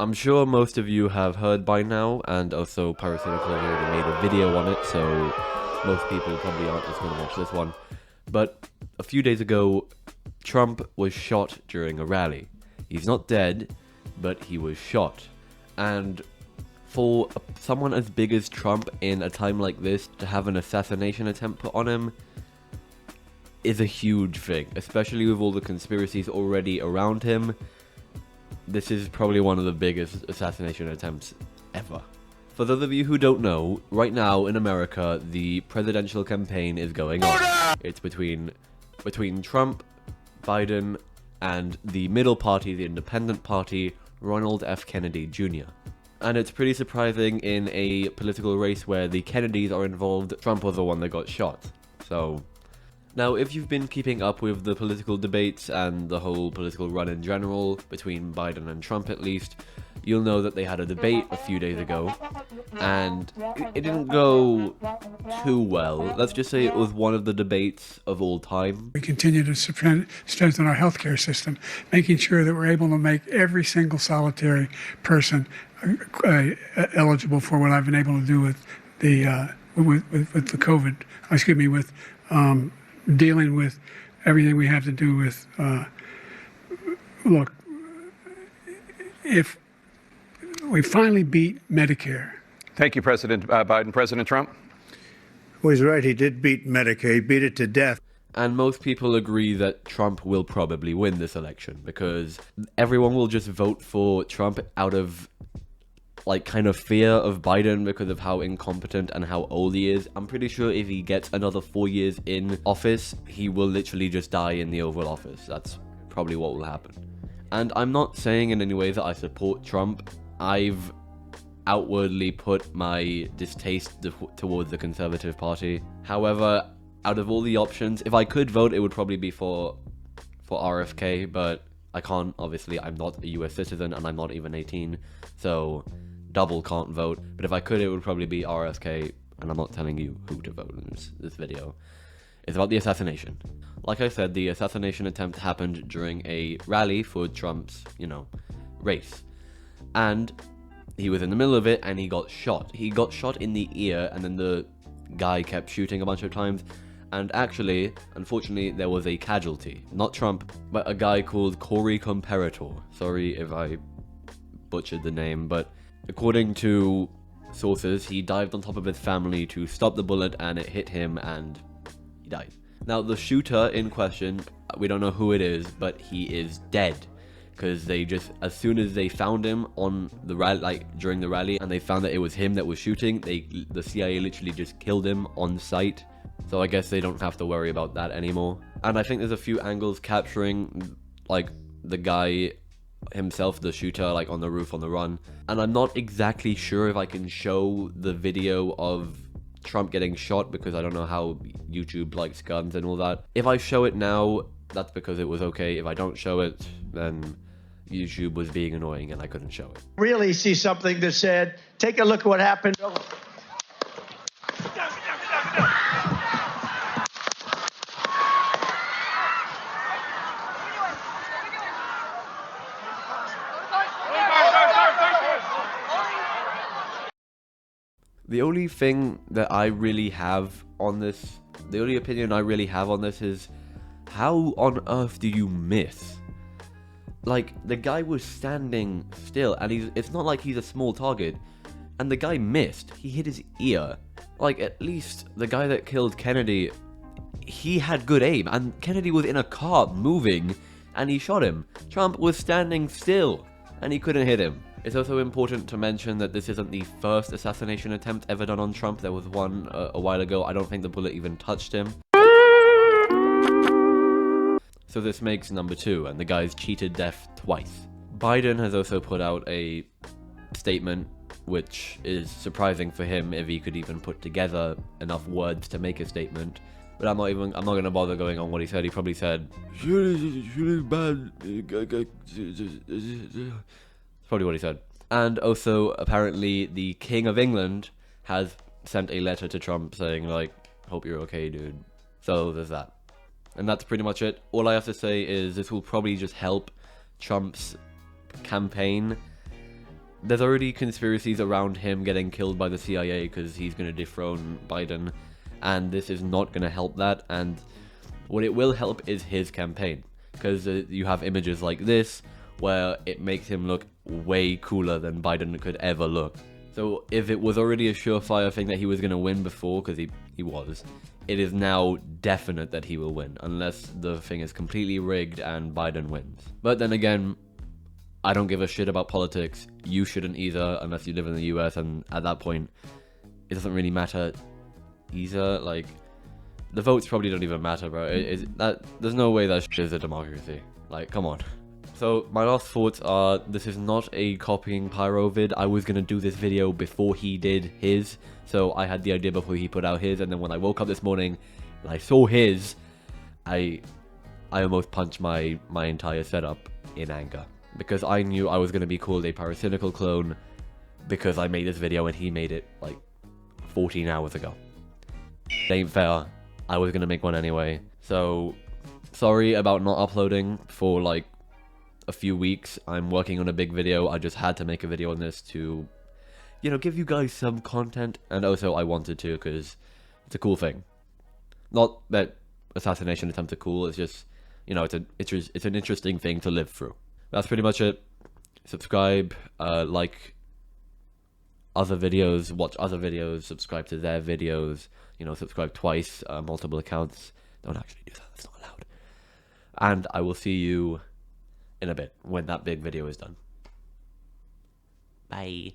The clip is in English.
I'm sure most of you have heard by now, and also Pyrocynical already made a video on it, so most people probably aren't just going to watch this one. But a few days ago, Trump was shot during a rally. He's not dead, but he was shot. And for someone as big as Trump in a time like this to have an assassination attempt put on him is a huge thing, especially with all the conspiracies already around him. This is probably one of the biggest assassination attempts ever. For those of you who don't know, right now in America, the presidential campaign is going on. It's between Trump, Biden, and the middle party, the independent party, Ronald F. Kennedy Jr. And it's pretty surprising in a political race where the Kennedys are involved, Trump was the one that got shot. So, now if you've been keeping up with the political debates and the whole political run in general, between Biden and Trump at least, you'll know that they had a debate a few days ago, and it didn't go too well. Let's just say it was one of the debates of all time. We continue to strengthen our healthcare system, making sure that we're able to make every single solitary person eligible for what I've been able to do with the COVID. With dealing with everything we have to do with. Look, if we finally beat Medicare. Thank you, President Biden. President Trump? Well, he's right. He did beat Medicare. He beat it to death. And most people agree that Trump will probably win this election because everyone will just vote for Trump out of, like, kind of fear of Biden because of how incompetent and how old he is. I'm pretty sure if he gets another 4 years in office, he will literally just die in the Oval Office. That's probably what will happen. And I'm not saying in any way that I support Trump. I've outwardly put my distaste towards the Conservative Party. However, out of all the options, if I could vote, it would probably be for RFK, but I can't, obviously. I'm not a US citizen, and I'm not even 18, so double can't vote. But if I could, it would probably be RFK, and I'm not telling you who to vote in this video. It's about the assassination. Like I said, the assassination attempt happened during a rally for Trump's, race. And he was in the middle of it, and he got shot. He got shot in the ear, and then the guy kept shooting a bunch of times. And actually, unfortunately, there was a casualty. Not Trump, but a guy called Corey Comparator. Sorry if I butchered the name, but according to sources, he dived on top of his family to stop the bullet, and it hit him, and he died. Now, the shooter in question, we don't know who it is, but he is dead. Because they just, as soon as they found him on the rally, during the rally, and they found that it was him that was shooting, the CIA literally just killed him on sight. So I guess they don't have to worry about that anymore. And I think there's a few angles capturing, the guy himself, the shooter, on the roof on the run. And I'm not exactly sure if I can show the video of Trump getting shot, because I don't know how YouTube likes guns and all that. If I show it now, that's because it was okay. If I don't show it, then YouTube was being annoying and I couldn't show it. Really see something that said, take a look at what happened. The only thing that I really have on this, the only opinion I really have on this is, how on earth do you miss? The guy was standing still, and it's not like he's a small target, and the guy missed. He hit his ear. At least the guy that killed Kennedy, he had good aim, and Kennedy was in a car moving, and he shot him. Trump was standing still, and he couldn't hit him. It's also important to mention that this isn't the first assassination attempt ever done on Trump. There was one a while ago. I don't think the bullet even touched him. So this makes number 2, and the guy's cheated death twice. Biden has also put out a statement, which is surprising for him if he could even put together enough words to make a statement. But I'm not gonna bother going on what he said. He probably said, "Shooting bad." That's probably what he said. And also, apparently, the King of England has sent a letter to Trump saying, hope you're okay, dude. So there's that. And that's pretty much it. All I have to say is this will probably just help Trump's campaign there's already conspiracies around him getting killed by the CIA because he's going to dethrone Biden, and this is not going to help that. And what it will help is his campaign, because you have images like this where it makes him look way cooler than Biden could ever look. So if it was already a surefire thing that he was going to win before, because he was, it is now definite that he will win, unless the thing is completely rigged and Biden wins. But then again, I don't give a shit about politics. You shouldn't either, unless you live in the US, and at that point, it doesn't really matter either. Like, the votes probably don't even matter, bro. There's no way that shit is a democracy. Like, come on. So, my last thoughts are, this is not a copying Pyro vid. I was gonna do this video before he did his, so I had the idea before he put out his, and then when I woke up this morning and I saw his, I almost punched my entire setup in anger. Because I knew I was going to be called a pyrocynical clone because I made this video and he made it like 14 hours ago. It ain't fair. I was going to make one anyway. So, sorry about not uploading for like a few weeks. I'm working on a big video. I just had to make a video on this to, you know, give you guys some content. And also I wanted to because it's a cool thing. Not that assassination attempts are cool. It's just, you know, it's an interesting thing to live through. That's pretty much it. Subscribe, like other videos, watch other videos, subscribe to their videos, you know, subscribe twice, multiple accounts. Don't actually do that, that's not allowed. And I will see you in a bit when that big video is done. Bye.